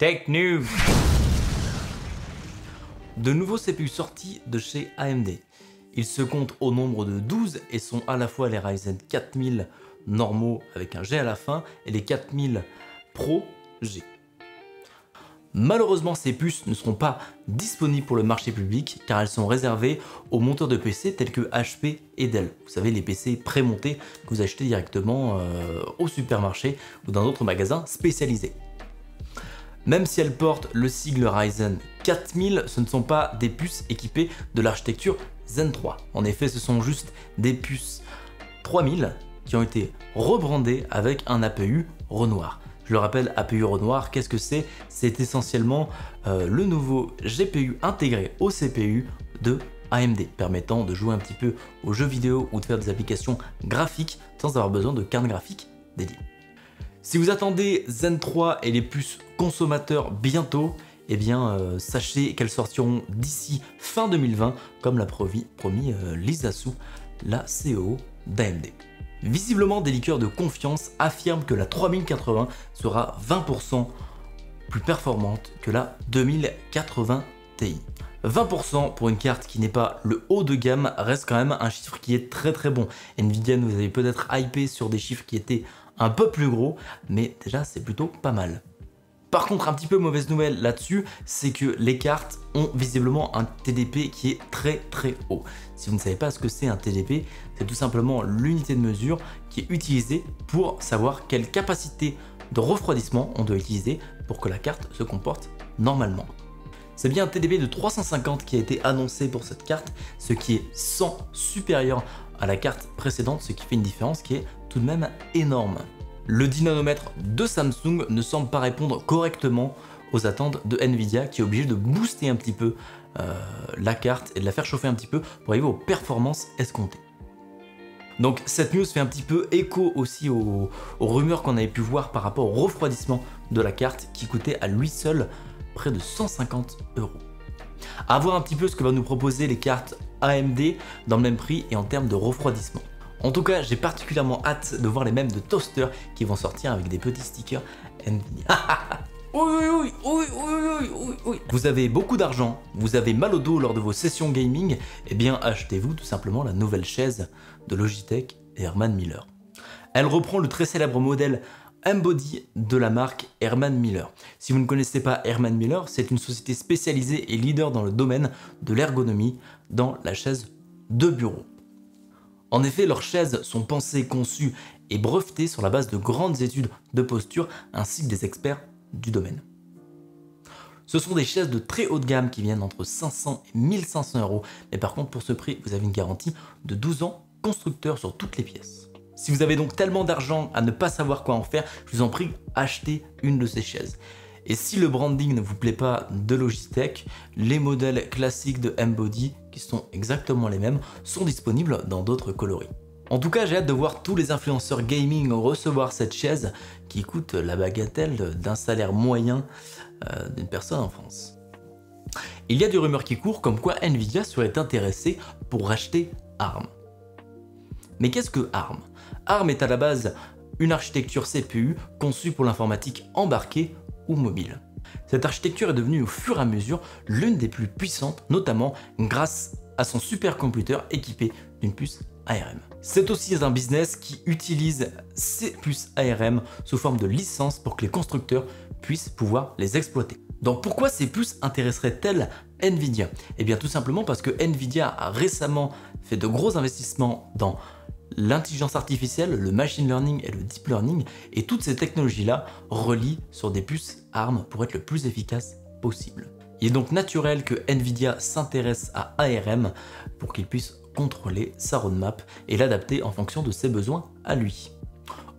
Tech News. De nouveaux CPU sortis de chez AMD. Ils se comptent au nombre de 12 et sont à la fois les Ryzen 4000 normaux avec un G à la fin et les 4000 Pro G. Malheureusement, ces puces ne seront pas disponibles pour le marché public car elles sont réservées aux monteurs de PC tels que HP et Dell. Vous savez, les PC prémontés que vous achetez directement au supermarché ou dans d'autres magasins spécialisés. Même si elles portent le sigle Ryzen 4000, ce ne sont pas des puces équipées de l'architecture Zen 3. En effet, ce sont juste des puces 3000 qui ont été rebrandées avec un APU Renoir. Je le rappelle, APU Renoir, qu'est-ce que c'est? C'est essentiellement le nouveau GPU intégré au CPU de AMD, permettant de jouer un petit peu aux jeux vidéo ou de faire des applications graphiques sans avoir besoin de carte graphique dédiée. Si vous attendez Zen 3 et les puces consommateurs bientôt, eh bien sachez qu'elles sortiront d'ici fin 2020, comme l'a promis Lisa Su, la CEO d'AMD. Visiblement, des leakers de confiance affirment que la 3080 sera 20% plus performante que la 2080 Ti. 20% pour une carte qui n'est pas le haut de gamme reste quand même un chiffre qui est très bon. Nvidia nous avait peut-être hypé sur des chiffres qui étaient un peu plus gros, mais déjà c'est plutôt pas mal. Par contre, un petit peu mauvaise nouvelle là-dessus, c'est que les cartes ont visiblement un TDP qui est très haut. Si vous ne savez pas ce que c'est un TDP, c'est tout simplement l'unité de mesure qui est utilisée pour savoir quelle capacité de refroidissement on doit utiliser pour que la carte se comporte normalement. C'est bien un TDP de 350 qui a été annoncé pour cette carte, ce qui est 100 supérieur à la carte précédente, ce qui fait une différence qui est tout de même énorme. Le 10 nanomètres de Samsung ne semble pas répondre correctement aux attentes de Nvidia qui est obligé de booster un petit peu la carte et de la faire chauffer un petit peu pour arriver aux performances escomptées. Donc cette news fait un petit peu écho aussi aux rumeurs qu'on avait pu voir par rapport au refroidissement de la carte qui coûtait à lui seul près de 150 €. À voir un petit peu ce que va nous proposer les cartes AMD dans le même prix et en termes de refroidissement. En tout cas, j'ai particulièrement hâte de voir les mèmes de toaster qui vont sortir avec des petits stickers Nvidia. Vous avez beaucoup d'argent, vous avez mal au dos lors de vos sessions gaming, eh bien achetez-vous tout simplement la nouvelle chaise de Logitech et Herman Miller. Elle reprend le très célèbre modèle M-Body de la marque Herman Miller. Si vous ne connaissez pas Herman Miller, c'est une société spécialisée et leader dans le domaine de l'ergonomie dans la chaise de bureau. En effet, leurs chaises sont pensées, conçues et brevetées sur la base de grandes études de posture ainsi que des experts du domaine. Ce sont des chaises de très haut de gamme qui viennent entre 500 et 1500 €, mais par contre pour ce prix, vous avez une garantie de 12 ans constructeur sur toutes les pièces. Si vous avez donc tellement d'argent à ne pas savoir quoi en faire, je vous en prie, achetez une de ces chaises. Et si le branding ne vous plaît pas de Logitech, les modèles classiques de M-Body, qui sont exactement les mêmes, sont disponibles dans d'autres coloris. En tout cas, j'ai hâte de voir tous les influenceurs gaming recevoir cette chaise qui coûte la bagatelle d'un salaire moyen d'une personne en France. Il y a des rumeurs qui courent comme quoi Nvidia serait intéressé pour racheter ARM. Mais qu'est-ce que ARM? ARM est à la base une architecture CPU conçue pour l'informatique embarquée ou mobile. Cette architecture est devenue au fur et à mesure l'une des plus puissantes, notamment grâce à son supercomputer équipé d'une puce ARM. C'est aussi un business qui utilise ces puces ARM sous forme de licence pour que les constructeurs puissent pouvoir les exploiter. Donc pourquoi ces puces intéresseraient-elles Nvidia? Eh bien tout simplement parce que Nvidia a récemment fait de gros investissements dans l'intelligence artificielle, le machine learning et le deep learning, et toutes ces technologies-là relient sur des puces ARM pour être le plus efficace possible. Il est donc naturel que Nvidia s'intéresse à ARM pour qu'il puisse contrôler sa roadmap et l'adapter en fonction de ses besoins à lui.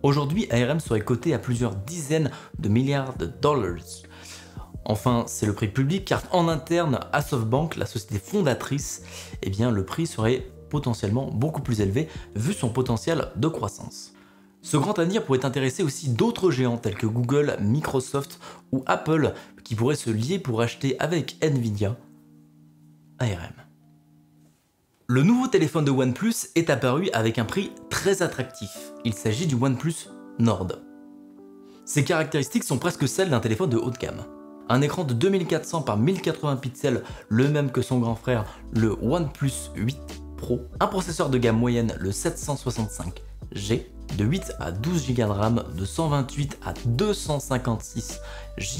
Aujourd'hui, ARM serait coté à plusieurs dizaines de milliards de dollars. Enfin, c'est le prix public car en interne à SoftBank, la société fondatrice, eh bien le prix serait potentiellement beaucoup plus élevé vu son potentiel de croissance. Ce grand avenir pourrait intéresser aussi d'autres géants tels que Google, Microsoft ou Apple qui pourraient se lier pour acheter avec Nvidia ARM. Le nouveau téléphone de OnePlus est apparu avec un prix très attractif. Il s'agit du OnePlus Nord. Ses caractéristiques sont presque celles d'un téléphone de haut de gamme. Un écran de 2400 par 1080 pixels, le même que son grand frère, le OnePlus 8 Pro. Un processeur de gamme moyenne, le 765G, de 8 à 12 Go de RAM, de 128 à 256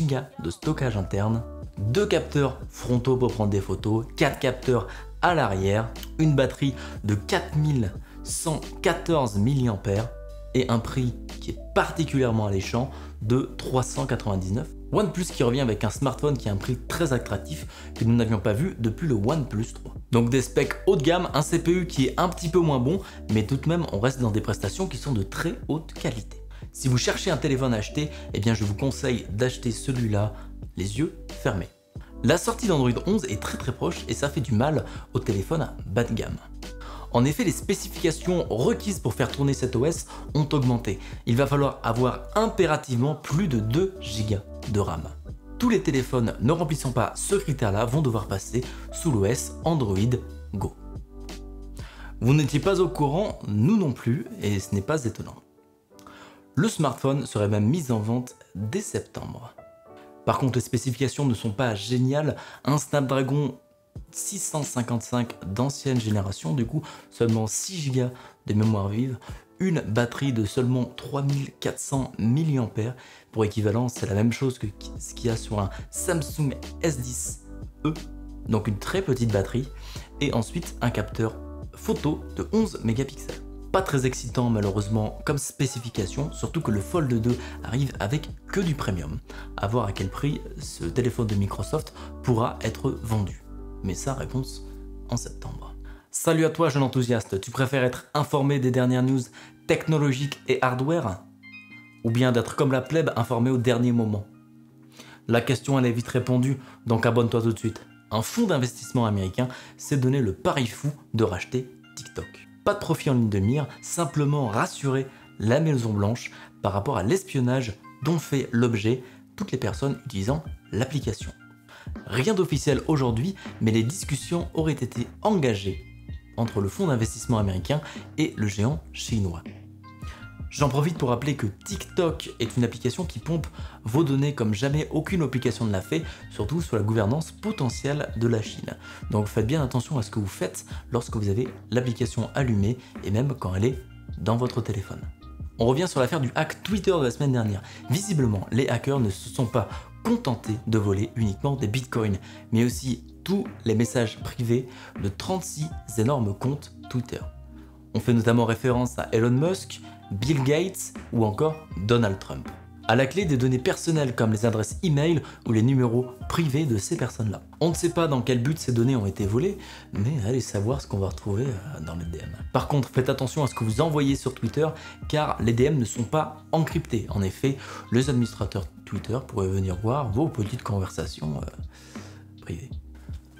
Go de stockage interne, 2 capteurs frontaux pour prendre des photos, 4 capteurs à l'arrière, une batterie de 4114 mAh et un prix qui est particulièrement alléchant de 399. OnePlus qui revient avec un smartphone qui a un prix très attractif que nous n'avions pas vu depuis le OnePlus 3. Donc des specs haut de gamme, un CPU qui est un petit peu moins bon, mais tout de même on reste dans des prestations qui sont de très haute qualité. Si vous cherchez un téléphone à acheter, eh bien je vous conseille d'acheter celui-là les yeux fermés. La sortie d'Android 11 est très proche et ça fait du mal au téléphone bas de gamme. En effet, les spécifications requises pour faire tourner cet OS ont augmenté. Il va falloir avoir impérativement plus de 2 Go de RAM. Tous les téléphones ne remplissant pas ce critère-là vont devoir passer sous l'OS Android Go. Vous n'étiez pas au courant, nous non plus, et ce n'est pas étonnant. Le smartphone serait même mis en vente dès septembre. Par contre, les spécifications ne sont pas géniales. Un Snapdragon 655 d'ancienne génération, du coup seulement 6 Go de mémoire vive, une batterie de seulement 3400 mAh. Pour équivalence, c'est la même chose que ce qu'il y a sur un Samsung S10e, donc une très petite batterie, et ensuite un capteur photo de 11 mégapixels. Pas très excitant malheureusement comme spécification, surtout que le Fold 2 arrive avec que du premium. À voir à quel prix ce téléphone de Microsoft pourra être vendu. Mais ça, réponse en septembre. Salut à toi jeune enthousiaste, tu préfères être informé des dernières news technologiques et hardware? Ou bien d'être comme la plèbe informé au dernier moment? La question elle est vite répondue, donc abonne-toi tout de suite. Un fonds d'investissement américain s'est donné le pari fou de racheter TikTok. Pas de profit en ligne de mire, simplement rassurer la Maison Blanche par rapport à l'espionnage dont fait l'objet toutes les personnes utilisant l'application. Rien d'officiel aujourd'hui, mais les discussions auraient été engagées entre le fonds d'investissement américain et le géant chinois. J'en profite pour rappeler que TikTok est une application qui pompe vos données comme jamais aucune application ne l'a fait, surtout sur la gouvernance potentielle de la Chine. Donc faites bien attention à ce que vous faites lorsque vous avez l'application allumée et même quand elle est dans votre téléphone. On revient sur l'affaire du hack Twitter de la semaine dernière. Visiblement, les hackers ne se sont pas contentés de voler uniquement des bitcoins, mais aussi tous les messages privés de 36 énormes comptes Twitter. On fait notamment référence à Elon Musk, Bill Gates ou encore Donald Trump. À la clé des données personnelles comme les adresses e-mail ou les numéros privés de ces personnes-là. On ne sait pas dans quel but ces données ont été volées, mais allez savoir ce qu'on va retrouver dans les DM. Par contre, faites attention à ce que vous envoyez sur Twitter, car les DM ne sont pas encryptés. En effet, les administrateurs Twitter pourraient venir voir vos petites conversations privées.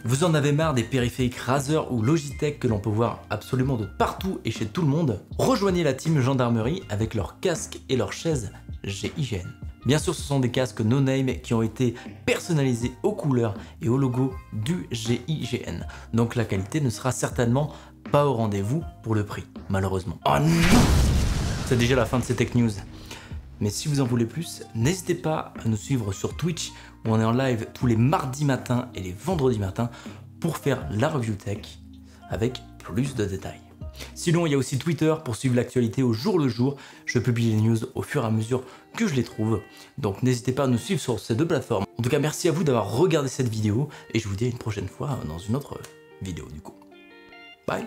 Vous en avez marre des périphériques Razer ou Logitech que l'on peut voir absolument de partout et chez tout le monde? Rejoignez la team gendarmerie avec leurs casques et leurs chaises GIGN. Bien sûr, ce sont des casques no-name qui ont été personnalisés aux couleurs et au logo du GIGN. Donc la qualité ne sera certainement pas au rendez-vous pour le prix, malheureusement. Oh non! C'est déjà la fin de ces Tech News. Mais si vous en voulez plus, n'hésitez pas à nous suivre sur Twitch où on est en live tous les mardis matins et les vendredis matins pour faire la review tech avec plus de détails. Sinon, il y a aussi Twitter pour suivre l'actualité au jour le jour. Je publie les news au fur et à mesure que je les trouve. Donc n'hésitez pas à nous suivre sur ces deux plateformes. En tout cas, merci à vous d'avoir regardé cette vidéo et je vous dis à une prochaine fois dans une autre vidéo du coup. Bye!